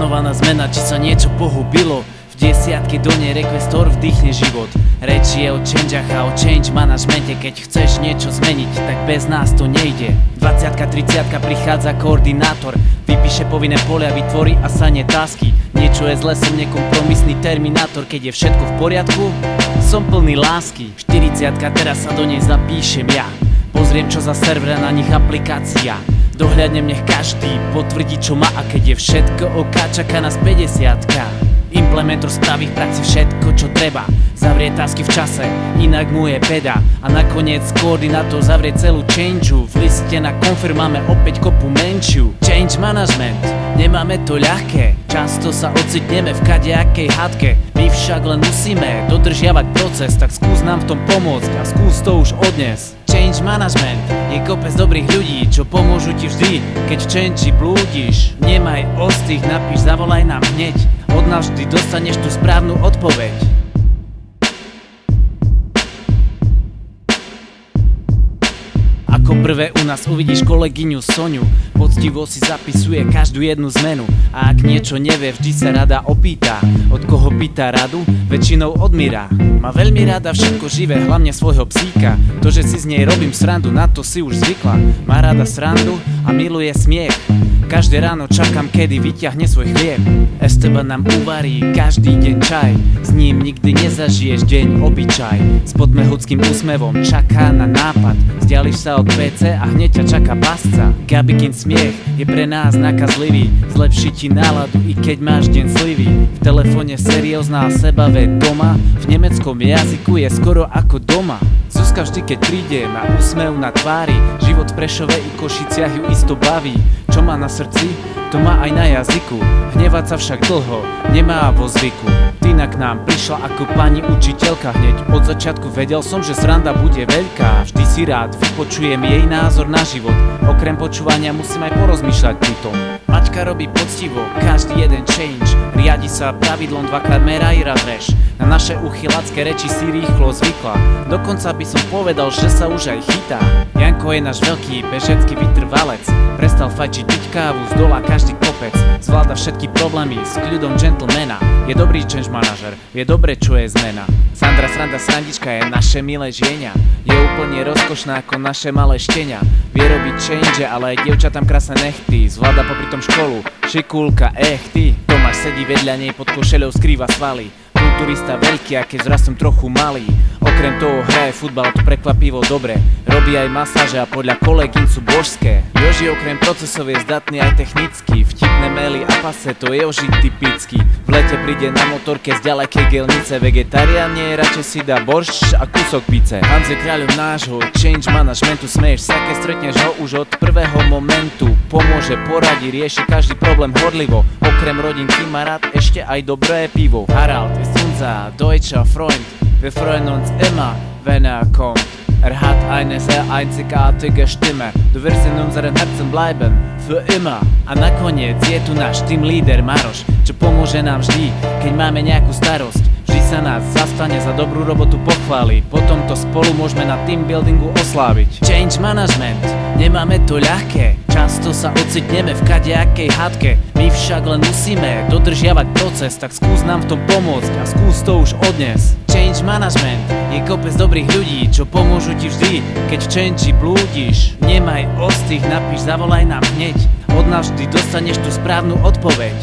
Plánovaná zmena, či sa niečo pohubilo. V desiatke do nej requestor vdýchne život. Reč je o changeach a o change manažmente. Keď chceš niečo zmeniť, tak bez nás to nejde. 20-ka, 30-ka prichádza koordinátor. Vypíše povinné polia, vytvorí a sane tasky. Niečo je zle, som nekompromisný terminátor. Keď je všetko v poriadku, som plný lásky. 40-ka, teraz sa do nej zapíšem ja. Pozriem, čo za server, na nich aplikácia. Dohľadnem, nech každý potvrdí, čo má. A keď je všetko OK, čaká nás 50-ka. Implementor spraví v praxi všetko, čo treba. Zavrie tasky v čase, inak mu je beda. A nakoniec koordinátor zavrie celú changeu. V liste na konfirm máme opäť kopu menšiu. Change management, nemáme to ľahké. Často sa ocitneme v kadejakej hádke. My však len musíme dodržiavať proces. Tak skús nám v tom pomôcť a skús to už odnes. Change management je kopec dobrých ľudí, čo pomôžu ti vždy, keď v change blúdiš. Nemaj ostých, napíš, zavolaj nám hneď. Od nás vždy dostaneš tú správnu odpoveď. Ako prvé u nás uvidíš kolegyňu Soňu. Poctivo si zapisuje každú jednu zmenu. A ak niečo nevie, vždy sa rada opýta. Od koho pýta radu? Väčšinou od Mira. Má veľmi rada všetko živé, hlavne svojho psíka. To, že si z nej robím srandu, na to si už zvykla. Má rada srandu a miluje smiech. Každé ráno čakám, kedy vyťahne svoj chlieb. Esteban nám uvarí každý deň čaj. S ním nikdy nezažiješ deň obyčaj. S podmehúckým úsmevom čaká na nápad. Vzdiališ sa od PC a hneď ťa čaká pasca. Gabikin smiech je pre nás nakazlivý. Zlepší ti náladu, i keď máš deň slivý. V telefóne seriózna a sebavé doma. V nemeckom jazyku je skoro ako doma. Zuzka vždy, keď príde, má úsmev na tvári. Život v Prešove i Košiciach ju isto baví. Čo má na srdci, to má aj na jazyku. Hnevať sa však dlho nemá vo zvyku. Tina k nám prišla ako pani učiteľka. Hneď od začiatku vedel som, že sranda bude veľká. Vždy si rád vypočujem jej názor na život. Okrem počúvania musím aj porozmýšľať pri tom. Maťka robí poctivo každý jeden change. Riadi sa pravidlom dvakrát meraj raz reš. Na naše uchylacké reči si rýchlo zvykla. Dokonca by som povedal, že sa už aj chytá. Janko je náš veľký bežecký vytrvalec. Prestal fajčiť, piť kávu z dola každý kopec. Zvláda všetky problémy s kľudom gentlemana. Je dobrý change manažer, vie dobre, čo je zmena. Sandra Sranda Srandička je naše milé žienia. Je úplne rozkošná ako naše malé štenia. Vie robiť change, ale aj dievčatám krásne nechty. Zvláda popri tom školu, šikulka, ty. Tomáš sedí vedľa nej, pod košeľou skrýva svaly. Kulturista veľký, a keď zrastom trochu malý. Okrem toho hraje futbal, to prekvapivo dobre. Robí aj masáže a podľa kolegyň sú božské. Joži okrem procesov je zdatný aj technicky. Vtipné maily a pase, to je Joži typicky. V lete príde na motorke z ďalekej gelnice. Vegetarián nie, radšej si dá boršč a kúsok pice. Hans je kráľom nášho change managementu. Smeješ sa, keď stretneš ho už od prvého momentu. Pomôže, poradí, rieši každý problém horlivo. Okrem rodinky má rád ešte aj dobré pivo. Harald ist unser deutscher Freund. Wir freuen uns immer, wenn kommt. Hat eine sehr einzigartige Stimme. Du wirst in unseren Herzen bleiben, für immer. A nakoniec je tu náš team líder Maroš, čo pomôže nám vždy, keď máme nejakú starosť. Vždy sa nás zastane, za dobrú robotu pochváli. Potom to spolu môžeme na team buildingu osláviť. Change management, nemáme to ľahké. Často sa ocitneme v kadejakej hádke. My však len musíme dodržiavať proces. Tak skús nám v tom pomôcť a skús to už odnes. Change management je kopec dobrých ľudí, čo pomôžu ti vždy, keď v change blúdiš. Nemaj ostých, napíš, zavolaj nám hneď. Od nás vždy dostaneš tú správnu odpoveď.